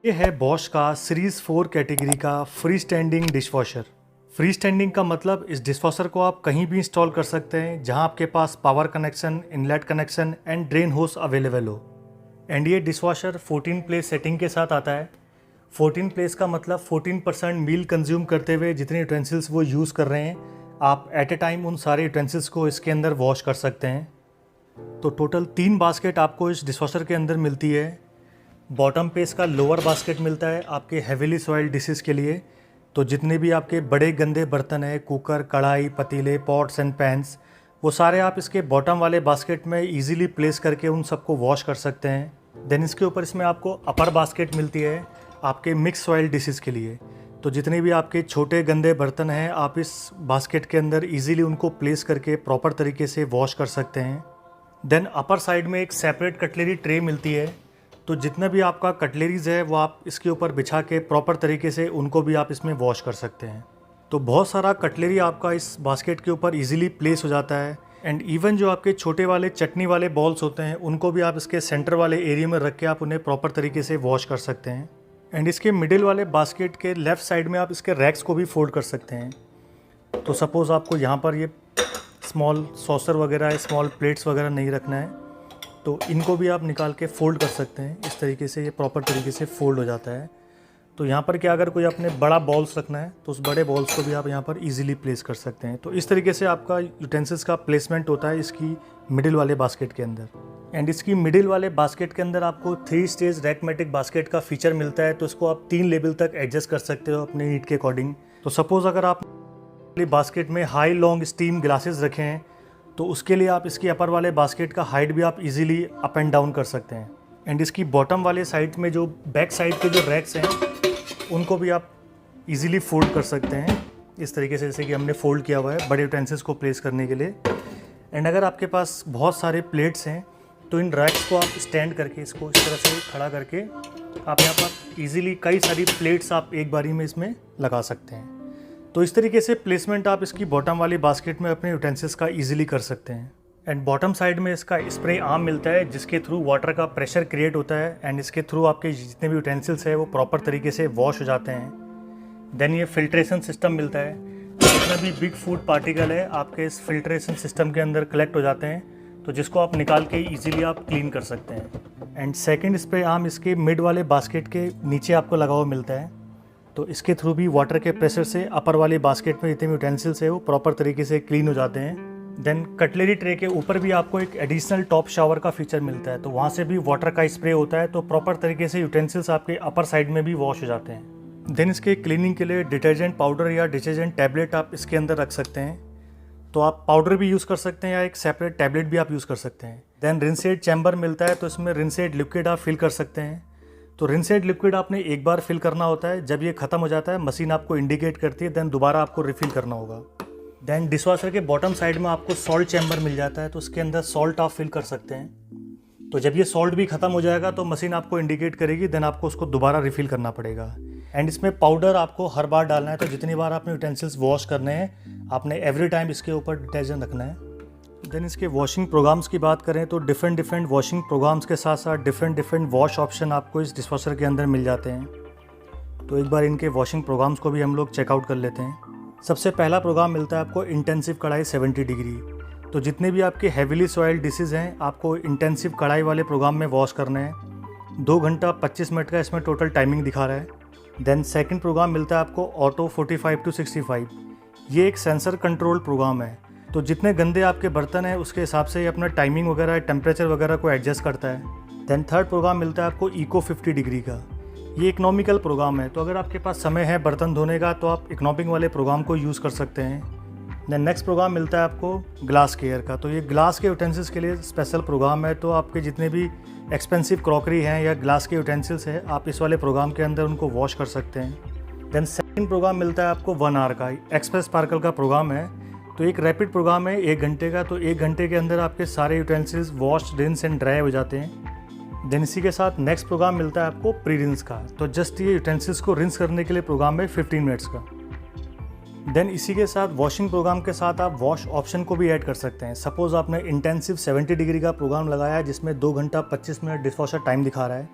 ये है बॉश का सीरीज 4 कैटेगरी का free standing dishwasher. Free standing का मतलब इस डिशवॉशर को आप कहीं भी इंस्टॉल कर सकते हैं जहां आपके पास power connection, inlet connection and drain hose available हो। एंड ये डिशवॉशर 14 प्लेस सेटिंग के साथ आता है। 14 प्लेस का मतलब 14% मील कंज्यूम करते हुए जितने यूटेंसिल्स वो यूज़ कर रहे हैं आप एट ए टाइम उन सारे यूटेंसिल्स को इसके अंदर वॉश कर सकते हैं। तो टोटल 3 बास्केट आपको इस डिशवॉशर के अंदर मिलती है। बॉटम पे इसका लोअर बास्केट मिलता है आपके हेविली सॉइल डिशेस के लिए। तो जितने भी आपके बड़े गंदे बर्तन हैं, कुकर, कढ़ाई, पतीले, पॉट्स एंड पैन्स, वो सारे आप इसके बॉटम वाले बास्केट में इजीली प्लेस करके उन सबको वॉश कर सकते हैं। देन इसके ऊपर इसमें आपको अपर बास्केट मिलती है आपके मिक्स सॉइल डिशेस के लिए। तो जितने भी आपके छोटे गंदे बर्तन हैं आप इस बास्केट के अंदर इजीली उनको प्लेस करके प्रॉपर तरीके से वॉश कर सकते हैं। देन अपर साइड में एक सेपरेट कटलरी ट्रे मिलती है। तो जितना भी आपका कटलरीज़ है वो आप इसके ऊपर बिछा के प्रॉपर तरीके से उनको भी आप इसमें वॉश कर सकते हैं। तो बहुत सारा कटलरी आपका इस बास्केट के ऊपर इजीली प्लेस हो जाता है। एंड इवन जो आपके छोटे वाले चटनी वाले बॉल्स होते हैं उनको भी आप इसके सेंटर वाले एरिया में रख के आप उन्हें प्रॉपर तरीके से वॉश कर सकते हैं। एंड इसके मिडिल वाले बास्केट के लेफ़्ट साइड में आप इसके रैक्स को भी फोल्ड कर सकते हैं। तो सपोज़ आपको यहाँ पर ये स्मॉल सॉसर वगैरह, स्मॉल प्लेट्स वगैरह नहीं रखना है तो इनको भी आप निकाल के फ़ोल्ड कर सकते हैं। इस तरीके से ये प्रॉपर तरीके से फ़ोल्ड हो जाता है। तो यहाँ पर क्या अगर कोई अपने बड़ा बॉल्स रखना है तो उस बड़े बॉल्स को भी आप यहाँ पर इजीली प्लेस कर सकते हैं। तो इस तरीके से आपका यूटेंसिल्स का प्लेसमेंट होता है इसकी मिडिल वाले बास्केट के अंदर। एंड इसकी मिडिल वाले बास्केट के अंदर आपको 3 स्टेज रैकमेटिक बास्केट का फीचर मिलता है। तो इसको आप 3 लेवल तक एडजस्ट कर सकते हो अपने नीड के अकॉर्डिंग। तो सपोज़ अगर आप बास्केट में हाई लॉन्ग स्टीम ग्लासेस रखे हैं तो उसके लिए आप इसकी अपर वाले बास्केट का हाइट भी आप इजीली अप एंड डाउन कर सकते हैं। एंड इसकी बॉटम वाले साइड में जो बैक साइड के जो रैक्स हैं उनको भी आप इजीली फोल्ड कर सकते हैं इस तरीके से, जैसे कि हमने फोल्ड किया हुआ है बड़े यूटेंसिल्स को प्लेस करने के लिए। एंड अगर आपके पास बहुत सारे प्लेट्स हैं तो इन रैक्स को आप स्टैंड करके इसको इस तरह से खड़ा करके आप यहाँ पर ईज़िली कई सारी प्लेट्स आप एक बारी में इसमें लगा सकते हैं। तो इस तरीके से प्लेसमेंट आप इसकी बॉटम वाली बास्केट में अपने यूटेंसिल्स का इजीली कर सकते हैं। एंड बॉटम साइड में इसका स्प्रे आर्म मिलता है जिसके थ्रू वाटर का प्रेशर क्रिएट होता है एंड इसके थ्रू आपके जितने भी यूटेंसिल्स है वो प्रॉपर तरीके से वॉश हो जाते हैं। देन ये फिल्ट्रेशन सिस्टम मिलता है। जितना भी बिग फूड पार्टिकल है आपके इस फिल्ट्रेशन सिस्टम के अंदर कलेक्ट हो जाते हैं तो जिसको आप निकाल के ईजिली आप क्लीन कर सकते हैं। एंड सेकेंड स्प्रे आर्म इसके मिड वाले बास्केट के नीचे आपको लगा हुआ मिलता है। तो इसके थ्रू भी वाटर के प्रेशर से अपर वाली बास्केट में जितने भी यूटेंसिल्स है वो प्रॉपर तरीके से क्लीन हो जाते हैं। देन कटलरी ट्रे के ऊपर भी आपको एक एडिशनल टॉप शावर का फीचर मिलता है। तो वहाँ से भी वाटर का स्प्रे होता है तो प्रॉपर तरीके से यूटेंसिल्स आपके अपर साइड में भी वॉश हो जाते हैं। देन इसके क्लीनिंग के लिए डिटर्जेंट पाउडर या डिटर्जेंट टैबलेट आप इसके अंदर रख सकते हैं। तो आप पाउडर भी यूज़ कर सकते हैं या एक सेपरेट टैबलेट भी आप यूज़ कर सकते हैं। देन रिंसेड चैम्बर मिलता है तो इसमें रिंसेड लिक्विड आप फिल कर सकते हैं। तो रिंसेड लिक्विड आपने एक बार फिल करना होता है, जब ये ख़त्म हो जाता है मशीन आपको इंडिकेट करती है, देन दोबारा आपको रिफ़िल करना होगा। देन डिशवॉशर के बॉटम साइड में आपको सॉल्ट चैम्बर मिल जाता है तो उसके अंदर सॉल्ट आप फिल कर सकते हैं। तो जब ये सॉल्ट भी ख़त्म हो जाएगा तो मशीन आपको इंडिकेट करेगी, देन आपको उसको दोबारा रिफ़िल करना पड़ेगा। एंड इसमें पाउडर आपको हर बार डालना है। तो जितनी बार आपने यूटेंसिल्स वॉश करने हैं आपने एवरी टाइम इसके ऊपर डिटर्जेंट रखना है। देन इसके वॉशिंग प्रोग्राम्स की बात करें तो डिफरेंट वॉशिंग प्रोग्राम्स के साथ साथ डिफरेंट वॉश ऑप्शन आपको इस डिशवॉशर के अंदर मिल जाते हैं। तो एक बार इनके वॉशिंग प्रोग्राम्स को भी हम लोग चेकआउट कर लेते हैं। सबसे पहला प्रोग्राम मिलता है आपको इंटेंसिव कढ़ाई 70 डिग्री। तो जितने भी आपके हेविली सॉइल डिशेज़ हैं आपको इंटेंसिव कढ़ाई वाले प्रोग्राम में वॉश करना है। 2 घंटा 25 मिनट का इसमें टोटल टाइमिंग दिखा रहा है। देन सेकेंड प्रोग्राम मिलता है आपको ऑटो 45 to 65। ये एक सेंसर कंट्रोल प्रोग्राम है। तो जितने गंदे आपके बर्तन हैं उसके हिसाब से ये अपना टाइमिंग वगैरह, टेम्परेचर वगैरह को एडजस्ट करता है। देन थर्ड प्रोग्राम मिलता है आपको इको 50 डिग्री का। ये इकोनॉमिकल प्रोग्राम है तो अगर आपके पास समय है बर्तन धोने का तो आप इकोनॉमिक वाले प्रोग्राम को यूज़ कर सकते हैं। देन नेक्स्ट प्रोग्राम मिलता है आपको ग्लास केयर का। तो ये ग्लास के यूटेंसिल्स के लिए स्पेशल प्रोग्राम है। तो आपके जितने भी एक्सपेंसिव क्रॉकरी हैं या ग्लास के यूटेंसिल्स हैं आप इस वाले प्रोग्राम के अंदर उनको वॉश कर सकते हैं। देन सेकेंड प्रोग्राम मिलता है आपको 1 आवर का। एक्सप्रेस स्पार्कल का प्रोग्राम है। तो एक रैपिड प्रोग्राम है 1 घंटे का। तो 1 घंटे के अंदर आपके सारे utensils wash, rinse and dry हो जाते हैं। देन इसी के साथ नेक्स्ट प्रोग्राम मिलता है आपको प्री रिंस का। तो जस्ट ये यूटेंसिल्स को रिंस करने के लिए प्रोग्राम है 15 मिनट्स का। देन इसी के साथ वॉशिंग प्रोग्राम के साथ आप वॉश ऑप्शन को भी ऐड कर सकते हैं। सपोज़ आपने इंटेंसिव 70 डिग्री का प्रोग्राम लगाया है जिसमें 2 घंटा 25 मिनट डिशवॉशर टाइम दिखा रहा है।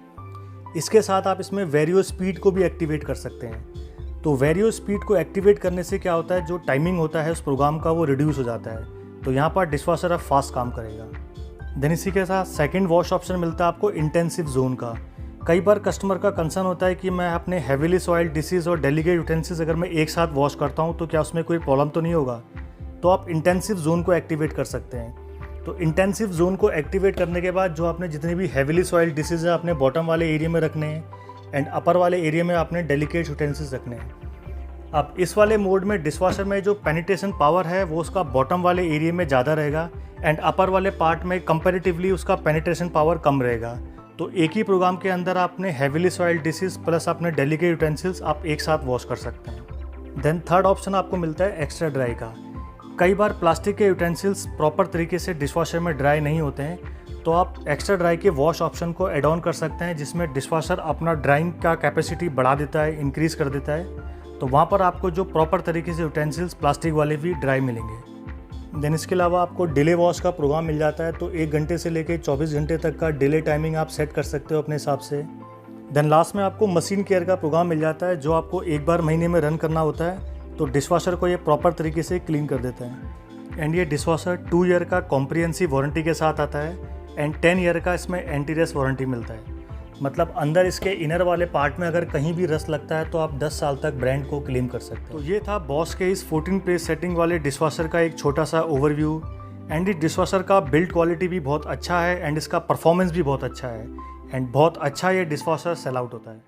इसके साथ आप इसमें वेरियो स्पीड को भी एक्टिवेट कर सकते हैं। तो वेरियो स्पीड को एक्टिवेट करने से क्या होता है, जो टाइमिंग होता है उस प्रोग्राम का वो रिड्यूस हो जाता है। तो यहाँ पर डिशवॉशर अब फास्ट काम करेगा। देन इसी के साथ सेकंड वॉश ऑप्शन मिलता है आपको इंटेंसिव जोन का। कई बार कस्टमर का कंसर्न होता है कि मैं अपने हेवीली सॉइल्ड डिशेज और डेलिकेट यूटेंसिल्स अगर मैं एक साथ वॉश करता हूँ तो क्या उसमें कोई प्रॉब्लम तो नहीं होगा। तो आप इंटेंसिव जोन को एक्टिवेट कर सकते हैं। तो इंटेंसिव जोन को एक्टिवेट करने के बाद जो आपने जितने भी हेवीली सॉइल्ड डिशेज है अपने बॉटम वाले एरिया में रखने हैं एंड अपर वाले एरिया में आपने डेलिकेट यूटेंसिल्स रखने हैं। अब इस वाले मोड में डिशवॉशर में जो पेनिट्रेशन पावर है वो उसका बॉटम वाले एरिया में ज़्यादा रहेगा एंड अपर वाले पार्ट में कंपैरेटिवली उसका पेनिट्रेशन पावर कम रहेगा। तो एक ही प्रोग्राम के अंदर आपने हेवीली सॉइल्ड डिशेज प्लस अपने डेलिकेट यूटेंसिल्स आप एक साथ वॉश कर सकते हैं। देन थर्ड ऑप्शन आपको मिलता है एक्स्ट्रा ड्राई का। कई बार प्लास्टिक के यूटेंसिल्स प्रॉपर तरीके से डिशवॉशर में ड्राई नहीं होते हैं, तो आप एक्स्ट्रा ड्राई के वॉश ऑप्शन को एड ऑन कर सकते हैं, जिसमें डिशवॉशर अपना ड्राइंग का कैपेसिटी बढ़ा देता है, इंक्रीज़ कर देता है। तो वहाँ पर आपको जो प्रॉपर तरीके से यूटेंसिल्स प्लास्टिक वाले भी ड्राई मिलेंगे। देन इसके अलावा आपको डिले वॉश का प्रोग्राम मिल जाता है। तो 1 घंटे से लेकर 24 घंटे तक का डिले टाइमिंग आप सेट कर सकते हो अपने हिसाब से। देन लास्ट में आपको मशीन केयर का प्रोग्राम मिल जाता है, जो आपको एक बार महीने में रन करना होता है। तो डिशवॉशर को ये प्रॉपर तरीके से क्लीन कर देता है। एंड ये डिशवॉशर 2 ईयर का कॉम्प्रिहेंसिव वारंटी के साथ आता है एंड 10 ईयर का इसमें एंटी रस्ट वारंटी मिलता है। मतलब अंदर इसके इनर वाले पार्ट में अगर कहीं भी रस्ट लगता है तो आप 10 साल तक ब्रांड को क्लेम कर सकते हैं। तो ये था बॉस के इस 14 पेज सेटिंग वाले डिशवॉशर का एक छोटा सा ओवरव्यू। एंड इस डिशवॉशर का बिल्ड क्वालिटी भी बहुत अच्छा है एंड इसका परफॉर्मेंस भी बहुत अच्छा है एंड बहुत अच्छा ये डिशवॉशर सेल आउट होता है।